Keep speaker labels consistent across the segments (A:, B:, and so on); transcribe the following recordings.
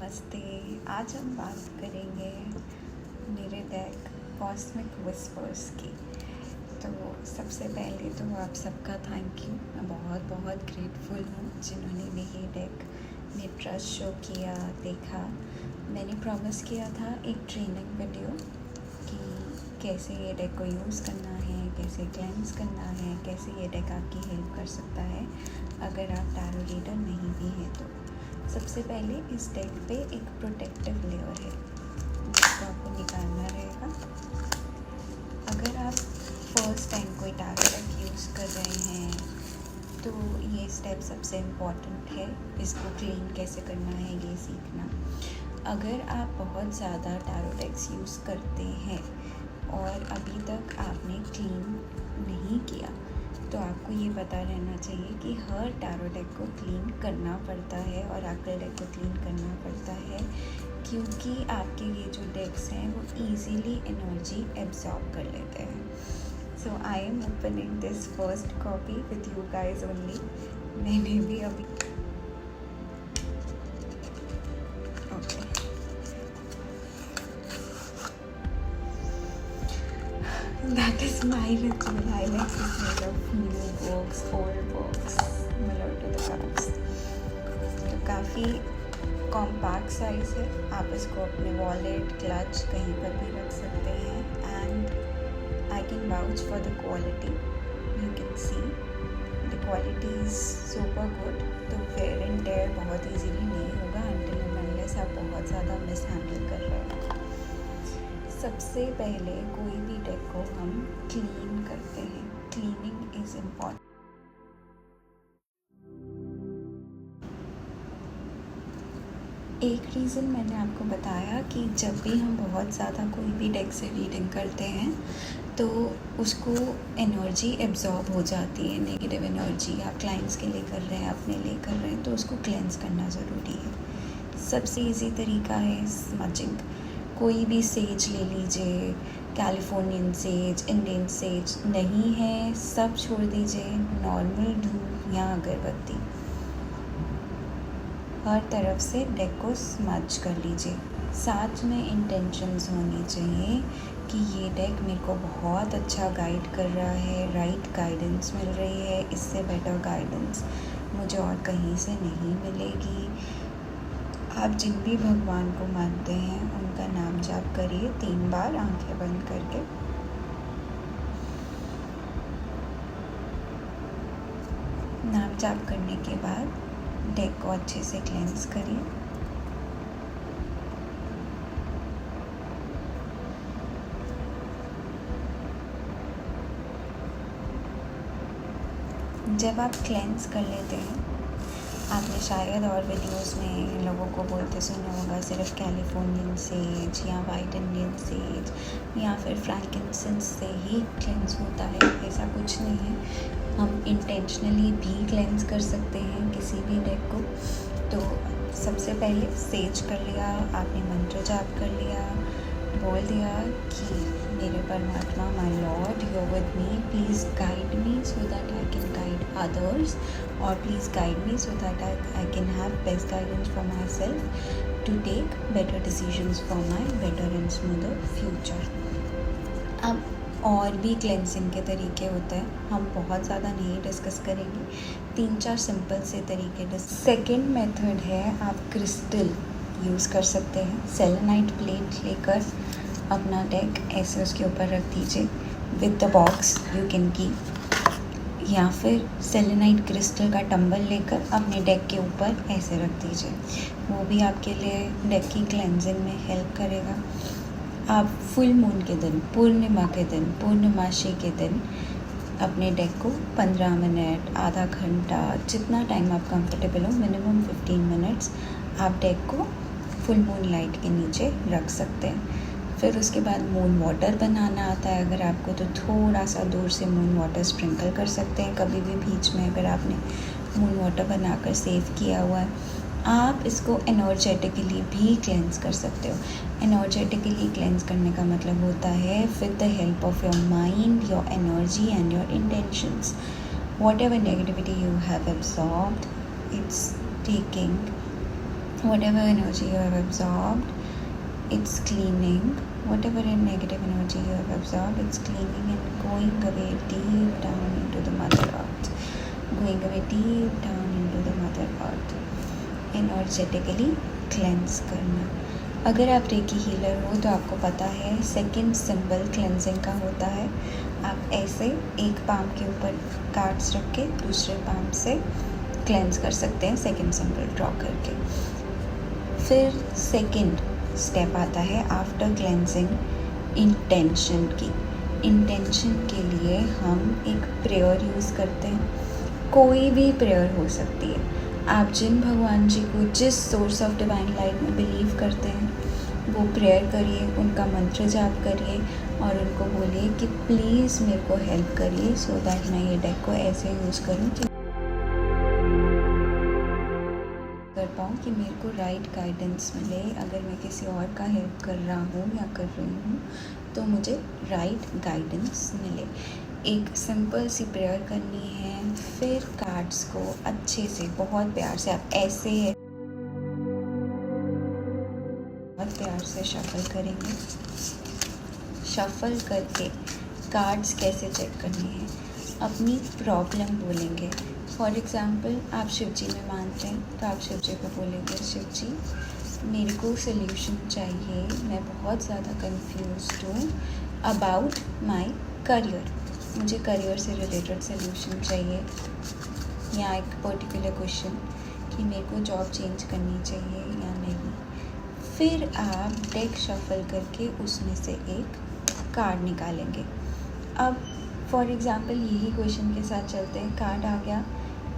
A: नमस्ते। आज हम बात करेंगे मेरे डेक कॉस्मिक विस्पर्स की। तो सबसे पहले तो आप सबका थैंक यू। मैं बहुत बहुत ग्रेटफुल हूँ जिन्होंने भी ये डेक में ट्रस्ट शो किया, देखा। मैंने प्रॉमिस किया था एक ट्रेनिंग वीडियो कि कैसे ये डेक को यूज़ करना है, कैसे क्लेंस करना है, कैसे ये डेक आपकी हेल्प कर सकता है अगर आप टैरो रीडर नहीं भी हैं तो। सबसे पहले इस डेक पे एक प्रोटेक्टिव लेयर है जिसको आपको निकालना रहेगा। अगर आप फर्स्ट टाइम कोई टैरो डेक यूज़ कर रहे हैं तो ये स्टेप सबसे इम्पॉर्टेंट है। इसको क्लीन कैसे करना है ये सीखना। अगर आप बहुत ज़्यादा टैरो डेक्स यूज़ करते हैं और अभी तक आपने क्लीन नहीं किया तो आपको ये पता रहना चाहिए कि हर टैरो डेक को क्लीन करना पड़ता है और ऑरेकल डेक को क्लीन करना पड़ता है, क्योंकि आपके ये जो डेक्स हैं वो इजीली एनर्जी एब्जॉर्ब कर लेते हैं। So I am opening this first copy with you guys only. मैंने भी अभी That is my ritual. I like to smell of new books, old books, smell to the cards. तो काफ़ी compact size है। आप इसको अपने वॉलेट, क्लच कहीं पर भी रख सकते हैं। And I can vouch for the quality. You can see the quality is super good. तो वेयर एंड टेयर बहुत ईजीली नहीं होगा अनटिल अनलेस आप बहुत ज़्यादा मिस हैंडल कर रहे हैं। सबसे पहले कोई भी डेक को हम क्लीन करते हैं। Cleaning is important. एक रीज़न मैंने आपको बताया कि जब भी हम बहुत ज़्यादा कोई भी डेक से रीडिंग करते हैं तो उसको एनर्जी एब्जॉर्ब हो जाती है। नेगेटिव एनर्जी आप क्लाइंट्स के लिए कर रहे हैं, अपने लिए कर रहे हैं, तो उसको क्लेंस करना ज़रूरी है। सबसे इजी तरीका है स्मजिंग। कोई भी सेज ले लीजिए, कैलिफोर्नियन सेज, इंडियन सेज, नहीं है सब छोड़ दीजिए। नॉर्मल धूप या अगरबत्ती, हर तरफ से डेक को स्मज कर लीजिए। साथ में इंटेंशंस होनी चाहिए कि ये डेक मेरे को बहुत अच्छा गाइड कर रहा है, राइट गाइडेंस मिल रही है, इससे बेटर गाइडेंस मुझे और कहीं से नहीं मिलेगी। आप जिन भी भगवान को मानते हैं उनका नाम जाप करिए 3 बार आंखें बंद करके। नाम जाप करने के बाद डेक को अच्छे से क्लेंस करिए। जब आप क्लेंस कर लेते हैं, आपने शायद और वीडियोस में लोगों को बोलते सुना होगा सिर्फ कैलिफोर्नियन सेज या वाइट इंडियन सेज या फिर फ्रैंकिंसेंस से ही क्लेंस होता है। ऐसा कुछ नहीं है। हम इंटेंशनली भी क्लेंस कर सकते हैं किसी भी डेक को। तो सबसे पहले सेज कर लिया, आपने मंत्र जाप कर लिया, बोल दिया कि मेरे परमात्मा, my lord, you are with me, please guide me so that I can guide others, और please guide me so that I can have best guidance for myself to take better decisions for my better and smoother future. अब और भी cleansing के तरीके होते हैं, हम बहुत ज़्यादा नहीं डिस्कस करेंगे। 3-4 सिंपल से तरीके। सेकेंड मेथड है, आप क्रिस्टल यूज़ कर सकते हैं। सेलेनाइट प्लेट लेकर अपना डेक ऐसे उसके ऊपर रख दीजिए with the box you can keep, या फिर सेलेनाइट क्रिस्टल का टंबल लेकर अपने डेक के ऊपर ऐसे रख दीजिए। वो भी आपके लिए डेक की क्लेंजिंग में हेल्प करेगा। आप फुल मून के दिन, पूर्णिमा के दिन, पूर्णमासी के दिन अपने डेक को 15 मिनट, आधा घंटा, जितना टाइम आप कंफर्टेबल हो, मिनिमम 15 मिनट्स आप डेक को फुल मून लाइट के नीचे रख सकते हैं। फिर उसके बाद मून वाटर बनाना आता है अगर आपको, तो थोड़ा सा दूर से मून वाटर स्प्रिंकल कर सकते हैं कभी भी बीच में, अगर आपने मून वाटर बनाकर सेव किया हुआ है। आप इसको एनर्जेटिकली भी क्लेंस कर सकते हो। एनर्जेटिकली क्लेंस करने का मतलब होता है with the help of your mind, your energy and your intentions. What ever negativity you have absorbed, it's taking whatever energy you have absorbed, it's cleaning. Whatever negative energy you have absorbed, it's cleaning and going away deep down into the Mother Earth. Going away deep down into the Mother Earth. Energetically cleanse करना. अगर आप recce healer हो तो आपको पता है second symbol cleansing का होता है. आप ऐसे एक पाम के ऊपर कार्ड्स रख के दूसरे पाम से क्लेंज कर सकते हैं सेकंड सिंबल ड्रॉ करके. फिर सेकंड स्टेप आता है आफ्टर क्लेंजिंग इंटेंशन की. इंटेंशन के लिए हम एक प्रेयर यूज़ करते हैं. कोई भी प्रेयर हो सकती है. आप जिन भगवान जी को जिस सोर्स ऑफ डिवाइन लाइट में बिलीव करते हैं वो प्रेयर करिए, उनका मंत्र जाप करिए और उनको बोलिए कि प्लीज़ मेरे को हेल्प करिए सो दैट मैं ये डेक को ऐसे यूज़ करूँ कर पाऊँ कि मेरे को राइट गाइडेंस मिले. अगर मैं किसी और का हेल्प कर रहा हूँ या कर रही हूँ तो मुझे राइट गाइडेंस मिले. एक सिंपल सी प्रेयर करनी है. फिर कार्ड्स को अच्छे से बहुत प्यार से आप ऐसे बहुत प्यार से शफल करेंगे. शफल करके कार्ड्स कैसे चेक करने हैं, अपनी प्रॉब्लम बोलेंगे. फॉर एग्ज़ाम्पल आप शिव जी में मानते हैं तो आप शिव जी को बोलेंगे, शिव जी मेरे को सोल्यूशन चाहिए, मैं बहुत ज़्यादा कंफ्यूज्ड हूँ अबाउट माय करियर. मुझे करियर से रिलेटेड सोल्यूशन चाहिए या एक पर्टिकुलर क्वेश्चन कि मेरे को जॉब चेंज करनी चाहिए या नहीं. फिर आप डेक शफल करके उसमें से एक कार्ड निकालेंगे. अब फॉर एग्ज़ाम्पल यही क्वेश्चन के साथ चलते हैं. कार्ड आ गया,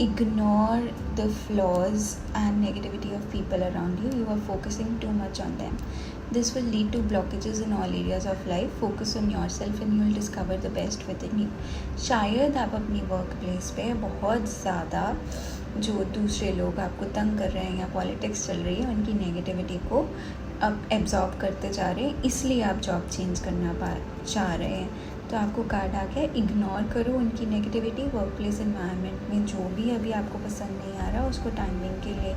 A: ignore the flaws and negativity of people around you. You are focusing too much on them. This will lead to blockages in all areas of life. Focus on yourself and you will discover the best within you. शायद आप अपनी work place पे बहुत ज़्यादा जो दूसरे लोग आपको तंग कर रहे हैं या पॉलिटिक्स चल रही है उनकी नेगेटिविटी को अब एब्जॉर्ब करते जा रहे हैं, इसलिए आप जॉब चेंज करना चाह रहे हैं. तो आपको कार्ड आ गया, इग्नोर करो उनकी नेगेटिविटी. वर्क प्लेस इन्वायरमेंट में जो भी अभी आपको पसंद नहीं आ रहा उसको टाइमिंग के लिए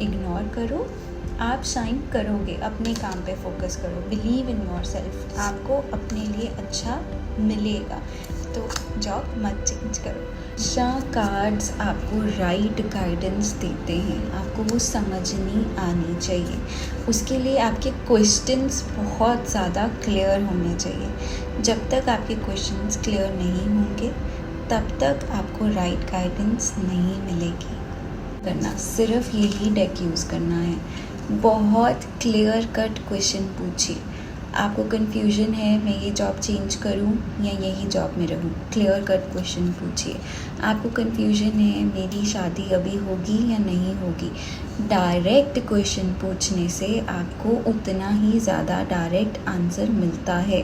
A: इग्नोर करो. आप शाइन करोगे, अपने काम पे फोकस करो. Believe in your self. आपको अपने लिए अच्छा मिलेगा. तो जॉब मत चेंज करो. शाह कार्ड्स आपको राइट गाइडेंस देते हैं. आपको वो समझनी आनी चाहिए. उसके लिए आपके क्वेश्चंस बहुत ज़्यादा क्लियर होने चाहिए. जब तक आपके क्वेश्चंस क्लियर नहीं होंगे तब तक आपको राइट गाइडेंस नहीं मिलेगी. करना सिर्फ यही डेक यूज़ करना है. बहुत क्लियर कट क्वेश्चन पूछिए. आपको कन्फ्यूजन है मैं ये जॉब चेंज करूं या यही जॉब में रहूं, क्लियर कट क्वेश्चन पूछिए. आपको कन्फ्यूजन है मेरी शादी अभी होगी या नहीं होगी, डायरेक्ट क्वेश्चन पूछने से आपको उतना ही ज़्यादा डायरेक्ट आंसर मिलता है.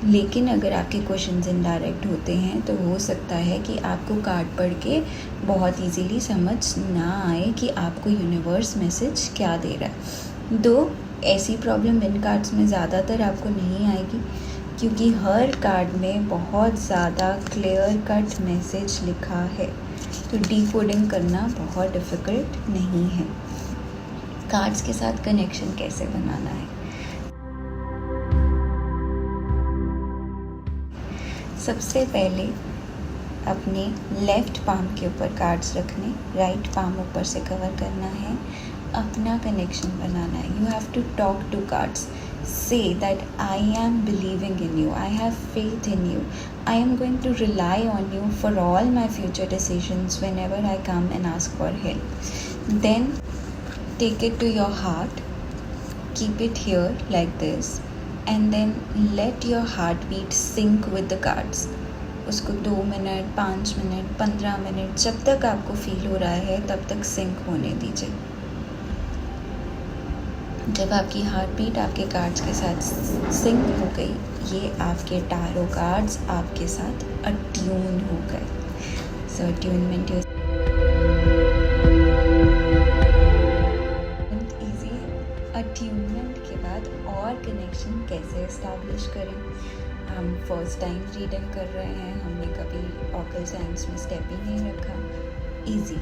A: लेकिन अगर आपके क्वेश्चंस इनडायरेक्ट होते हैं तो हो सकता है कि आपको कार्ड पढ़ के बहुत इजीली समझ ना आए कि आपको यूनिवर्स मैसेज क्या दे रहा है. दो ऐसी प्रॉब्लम इन कार्ड्स में ज़्यादातर आपको नहीं आएगी क्योंकि हर कार्ड में बहुत ज़्यादा क्लियर कट मैसेज लिखा है. तो डिकोडिंग करना बहुत डिफ़िकल्ट नहीं है. कार्ड्स के साथ कनेक्शन कैसे बनाना है, सबसे पहले अपने लेफ़्ट पाम के ऊपर कार्ड्स रखने, राइट पाम ऊपर से कवर करना है. अपना कनेक्शन बनाना है. You have to talk to cards. Say that I am believing in you, I have faith in you, I am going to rely on you for all my future decisions whenever I come and ask for help. Then take it to your heart, keep it here like this and then let your heartbeat sync with the cards. उसको 2 minute 5 minute 15 minute जब तक आपको feel हो रहा है तब तक sink होने दीजिए. जब आपकी हार्ट बीट आपके कार्ड्स के साथ सिंक हो गई, ये आपके टैरो कार्ड्स आपके साथ अट्यून हो गए. सो अट्यूनमेंट अट्यूनमेंट के बाद और कनेक्शन कैसे इस्टेब्लिश करें. हम फर्स्ट टाइम रीडिंग कर रहे हैं, हमने कभी ऑकल साइंस में स्टेप ही नहीं रखा. इजी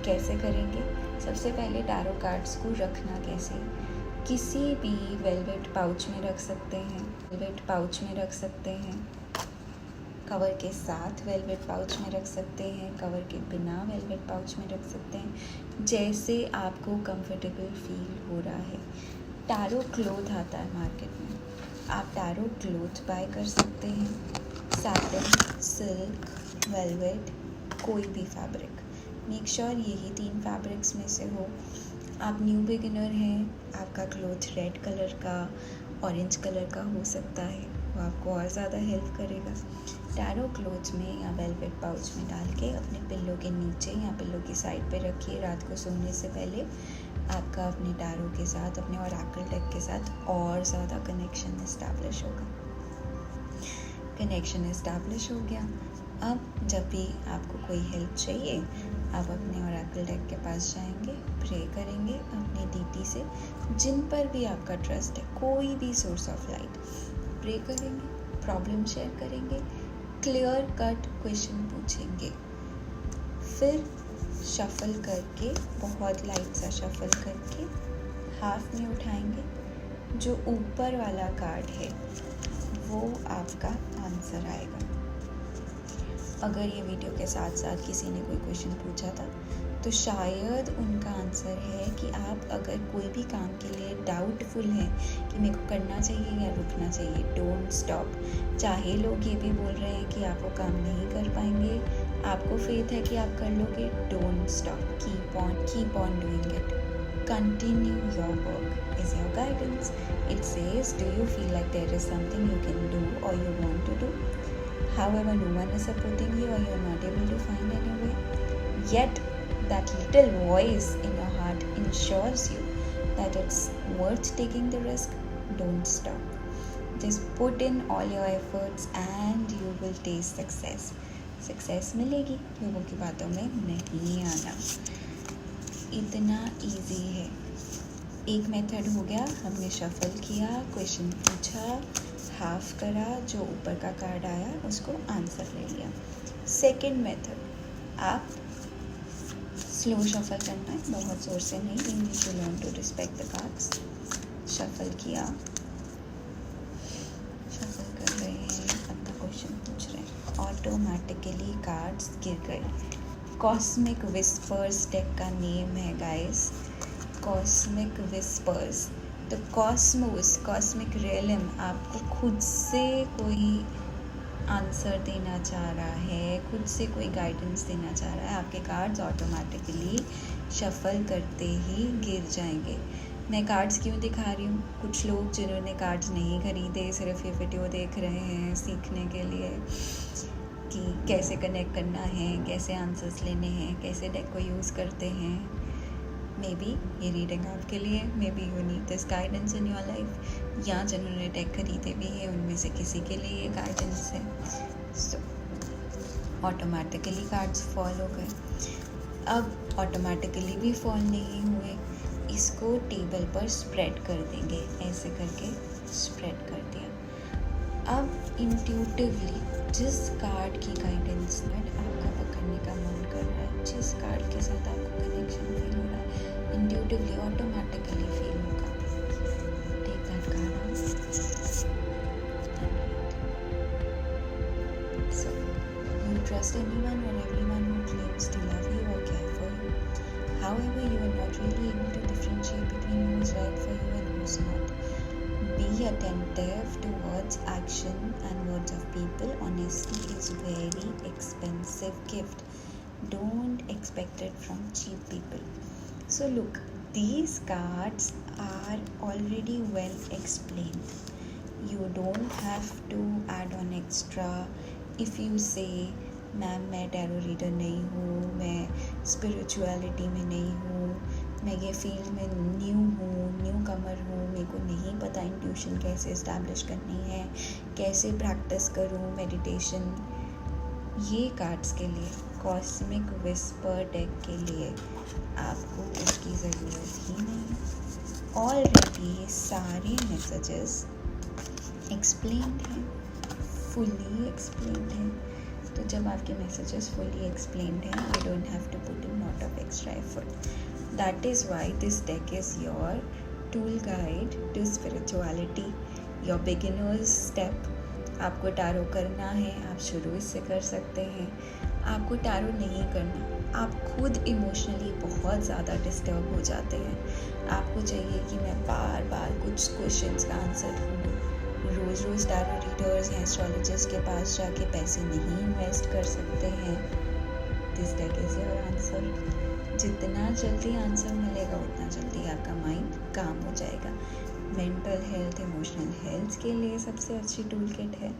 A: कैसे करेंगे, सबसे पहले टैरो कार्ड्स को रखना कैसे, किसी भी वेलवेट पाउच में रख सकते हैं, वेलवेट पाउच में रख सकते हैं, कवर के साथ वेलवेट पाउच में रख सकते हैं, कवर के बिना वेलवेट पाउच में रख सकते हैं, जैसे आपको कंफर्टेबल फील हो रहा है। टैरो क्लॉथ आता है मार्केट में, आप टैरो क्लॉथ बाय कर सकते हैं, सैटिन, सिल्क, वेलवेट, कोई भी फैब्रिक। मेक श्योर यही 3 फैब्रिक्स में से हो। आप न्यू बिगिनर हैं, आपका क्लॉथ रेड कलर का, ऑरेंज कलर का हो सकता है, वो आपको और ज़्यादा हेल्प करेगा। टैरो क्लॉथ में या वेलवेट पाउच में डाल के अपने पिल्लो के नीचे या पिल्लो की साइड पे रखिए। रात को सोने से पहले आपका अपने टैरो के साथ, अपने ओरेकल डेक के साथ और ज़्यादा कनेक्शन इस्टेब्लिश होगा। कनेक्शन इस्टेब्लिश हो गया। अब जब भी आपको कोई हेल्प चाहिए, आप अपने ओरेकल डेक के पास जाएंगे, प्रे करेंगे अपने डीटी से, जिन पर भी आपका ट्रस्ट है, कोई भी सोर्स ऑफ लाइट, प्रे करेंगे, प्रॉब्लम शेयर करेंगे, क्लियर कट क्वेश्चन पूछेंगे, फिर शफल करके, बहुत लाइट सा शफल करके हाफ में उठाएंगे। जो ऊपर वाला कार्ड है वो आपका आंसर आएगा। अगर ये वीडियो के साथ साथ किसी ने कोई क्वेश्चन पूछा था तो शायद उनका आंसर है कि आप अगर कोई भी काम के लिए डाउटफुल हैं कि मेरे को करना चाहिए या रुकना चाहिए, डोंट स्टॉप। चाहे लोग ये भी बोल रहे हैं कि आप वो काम नहीं कर पाएंगे, आपको फेथ है कि आप कर लोगे, don't stop, keep on doing it, continue your work is your guidance. It says, do you feel like there is something you can do और you want to do, however no one is supporting you or you're not able to find any way, yet that little voice in your heart ensures you that it's worth taking the risk. Don't stop, just put in all your efforts and you will taste success मिलेगी, लोगों की बातों में नहीं आना, इतना easy है। एक मेथड हो गया, हमने शफल किया, क्वेश्चन पूछा, हाफ करा, जो ऊपर का कार्ड आया उसको आंसर ले लिया। सेकंड मेथड, आप स्लो शफल करना है, बहुत ज़ोर से नहीं, you need to learn to respect the cards. Shuffle किया, शफल कर रहे हैं, अपना क्वेश्चन पूछ रहे हैं, ऑटोमेटिकली कार्ड्स गिर गए। कॉस्मिक विस्पर्स डेक का नेम है गाइस, कॉस्मिक विस्पर्स। तो कॉस्मोस, कॉस्मिक रियलम आपको खुद से कोई आंसर देना चाह रहा है, खुद से कोई गाइडेंस देना चाह रहा है। आपके कार्ड्स ऑटोमेटिकली शफल करते ही गिर जाएंगे। मैं कार्ड्स क्यों दिखा रही हूँ, कुछ लोग जिन्होंने कार्ड्स नहीं खरीदे, सिर्फ ये वीडियो देख रहे हैं सीखने के लिए कि कैसे कनेक्ट करना है, कैसे आंसर्स लेने हैं, कैसे डेक को यूज़ करते हैं, मे बी ये रीडिंग आपके लिए, may be you need this guidance in your life, या जिन्होंने डेक खरीदे भी है उनमें से किसी के लिए ये गाइडेंस है। सो ऑटोमेटिकली कार्ड्स फॉल हो गए। अब ऑटोमेटिकली भी फॉल नहीं हुए, इसको टेबल पर स्प्रेड कर देंगे, ऐसे करके स्प्रेड कर दिया। अब इंट्यूटिवली जिस कार्ड की गाइडेंस में आपका पकड़ने का मन कर रहा है, जिस कार्ड के साथ आपको कनेक्शन फील हो रहा है, इंट्यूटिवली ऑटोमेटिकली फील होगा। Take that card out. So you trust anyone और everyone who claims to love you or care for you. However, you are not really able to differentiate between who's right for you and who's not. Be attentive towards action and words of people. Honesty is a very expensive gift. Don't expect it from cheap people. So look, these cards are already well explained. You don't have to add on extra. If you say, ma'am मैं tarot reader नहीं हूँ, मैं spirituality में नहीं हूँ, मैं ये field में न्यू हूँ, न्यू कमर हूँ, मेरे को नहीं पता इंट्यूशन कैसे इस्टेब्लिश करनी है, कैसे प्रैक्टिस करूँ मेडिटेशन, ये कार्ड्स के लिए, कॉस्मिक विस्पर डेक के लिए आपको उसकी ज़रूरत ही नहीं। ऑलरेडी सारे मैसेजेस एक्सप्लेन्ड हैं, फुली एक्सप्लेन्ड हैं। तो जब आपके मैसेजेस फुली एक्सप्लेन्ड हैं, you don't have to put in lot of extra effort. That is why this deck is your tool guide to spirituality, your beginner's step. आपको tarot करना है, आप शुरू इससे कर सकते हैं. आपको टैरो नहीं करना, आप खुद इमोशनली बहुत ज़्यादा डिस्टर्ब हो जाते हैं. आपको चाहिए कि मैं बार बार कुछ क्वेश्चंस का आंसर ढूंढूं. रोज़ रोज़ टैरो रीडर्स या एस्ट्रोलॉजर्स के पास जाके पैसे नहीं इन्वेस्ट कर सकते हैं. This deck is your answer. जितना जल्दी आंसर मिलेगा उतना जल्दी आपका माइंड काम हो जाएगा. मेंटल हेल्थ, इमोशनल हेल्थ के लिए सबसे अच्छी टूल किट है.